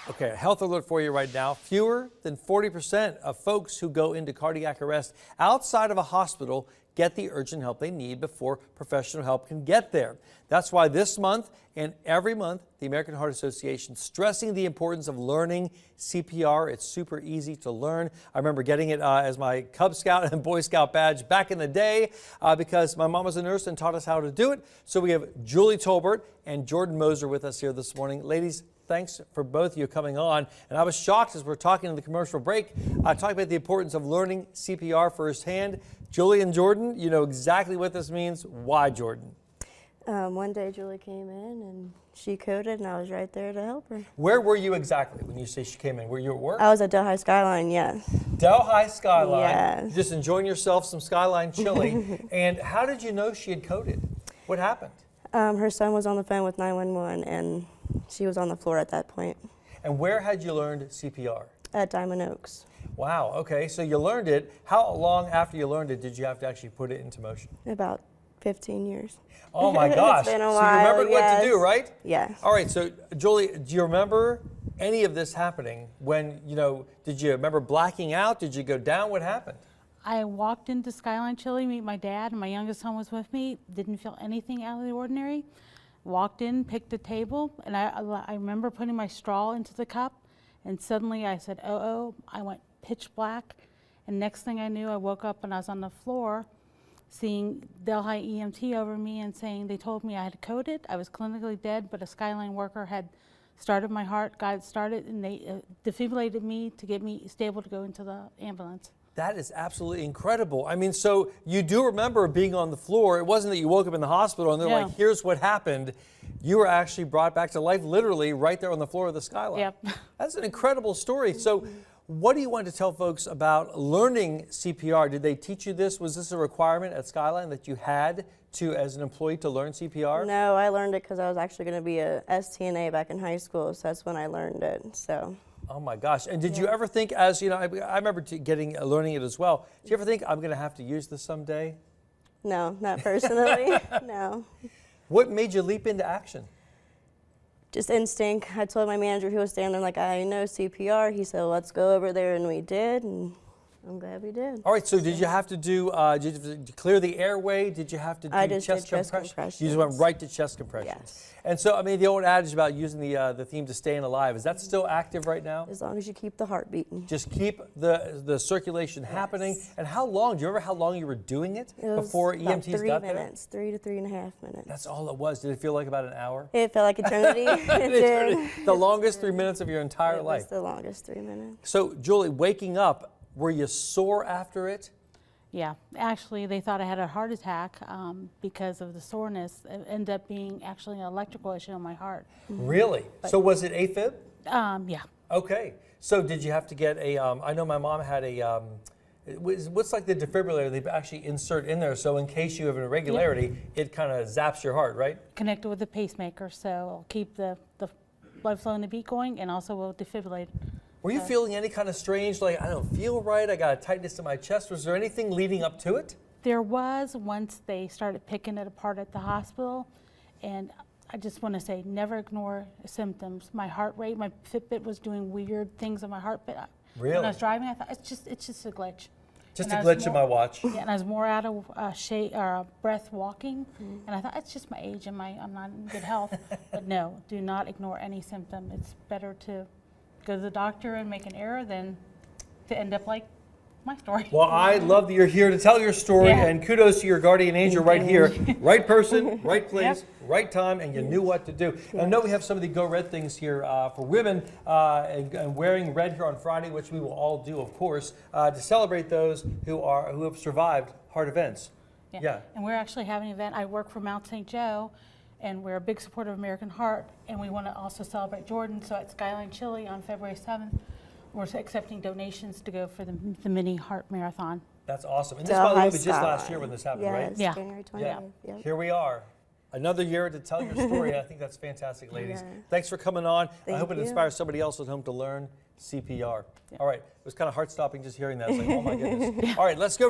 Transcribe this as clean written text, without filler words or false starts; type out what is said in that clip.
Okay, a health alert for you right now. Fewer than 40% of folks who go into cardiac arrest outside of a hospital get the urgent help they need before professional help can get there. That's why this month and every month, the American Heart Association is stressing the importance of learning CPR. It's super easy to learn. I remember getting it as my Cub Scout and Boy Scout badge back in the day because my mom was a nurse and taught us how to do it. So we have Julie Tolbert and Jordan Moser with us here this morning. Ladies, thanks for both of you coming on. And I was shocked as we're talking in the commercial break, talking about the importance of learning CPR firsthand. Julie and Jordan, you know exactly what this means. Why, Jordan? One day Julie came in and she coded and I was right there to help her. Where were you exactly when you say she came in? Were you at work? I was at Delhi Skyline, yes. Delhi Skyline. Yes. Just enjoying yourself some Skyline chili. And how did you know she had coded? What happened? Her son was on the phone with 911 and she was on the floor at that point. And where had you learned CPR? At Diamond Oaks. Wow, okay, so you learned it. How long after you learned it did you have to actually put it into motion? About 15 years. Oh my gosh. It's been a So while, you remembered yes. what to do, right? Yes. All right, so Julie, do you remember any of this happening when, did you remember blacking out? Did you go down? What happened? I walked into Skyline Chili, meet my dad, and my youngest son was with me. Didn't feel anything out of the ordinary. Walked in, picked a table, and I remember putting my straw into the cup, and suddenly I said, oh, I went pitch black, and next thing I knew, I woke up and I was on the floor seeing Delhi EMT over me and saying they told me I had coded. I was clinically dead, but a Skyline worker had started my heart, got it started, and they defibrillated me to get me stable to go into the ambulance. That is absolutely incredible. I mean, so you do remember being on the floor. It wasn't that you woke up in the hospital and they're like, here's what happened. You were actually brought back to life literally right there on the floor of the Skyline. Yep. That's an incredible story. So what do you want to tell folks about learning CPR? Did they teach you this? Was this a requirement at Skyline that you had to, as an employee, to learn CPR? No, I learned it because I was actually going to be a STNA back in high school, so that's when I learned it. So. Oh my gosh. And did you ever think, as I remember learning it as well, did you ever think, I'm going to have to use this someday? No, not personally, no. What made you leap into action? Just instinct. I told my manager who was standing there, like, I know CPR. He said, let's go over there, and we did, and I'm glad we did. All right, so did you have to do, did you have to clear the airway? Did you have to do chest compressions? You just went right to chest compressions. Yes. And so, I mean, the old adage about using the theme to staying alive, is that still active right now? As long as you keep the heart beating. Just keep the circulation happening. And how long, do you remember how long you were doing it before EMTs got there? 3 minutes, 3 to 3.5 minutes. That's all it was. Did it feel like about an hour? It felt like eternity. It did. The longest 3 minutes of your entire life. It was the longest 3 minutes. So, Julie, waking up, were you sore after it? Yeah, actually they thought I had a heart attack because of the soreness. It ended up being actually an electrical issue in my heart. Really? But, so was it AFib? Yeah. Okay. So did you have to get a, I know my mom had a, what's like the defibrillator they actually insert in there, so in case you have an irregularity, it kind of zaps your heart, right? Connected with the pacemaker, so it'll keep the blood flow and the beat going, and also will defibrillate. Were you feeling any kind of strange, like, I don't feel right, I got a tightness in my chest? Was there anything leading up to it? There was, once they started picking it apart at the hospital, and I just want to say, never ignore symptoms. My heart rate, my Fitbit was doing weird things on my heart, but really? When I was driving, I thought, it's just a glitch. Just a glitch in my watch. Yeah, and I was more out of breath walking, and I thought, it's just my age and I'm not in good health. But no, do not ignore any symptom. It's better to go to the doctor and make an error than to end up like my story. Well, I love that you're here to tell your story, and kudos to your guardian angel right here. Right person, right place, right time, and you knew what to do. And I know we have some of the Go Red things here for women and wearing red here on Friday, which we will all do, of course, to celebrate those who have survived heart events. Yeah. And we're actually having an event. I work for Mount St. Joe, and we're a big supporter of American Heart, and we want to also celebrate Jordan. So at Skyline Chili on February 7th, we're accepting donations to go for the mini heart marathon. That's awesome. And this, by the way, was just last year when this happened, right? Yeah, January 20th. Yeah. Here we are. Another year to tell your story. I think that's fantastic, ladies. Thanks for coming on. I hope it inspires somebody else at home to learn CPR. All right. It was kind of heart-stopping just hearing that. It's like, oh, my goodness. All right, let's go.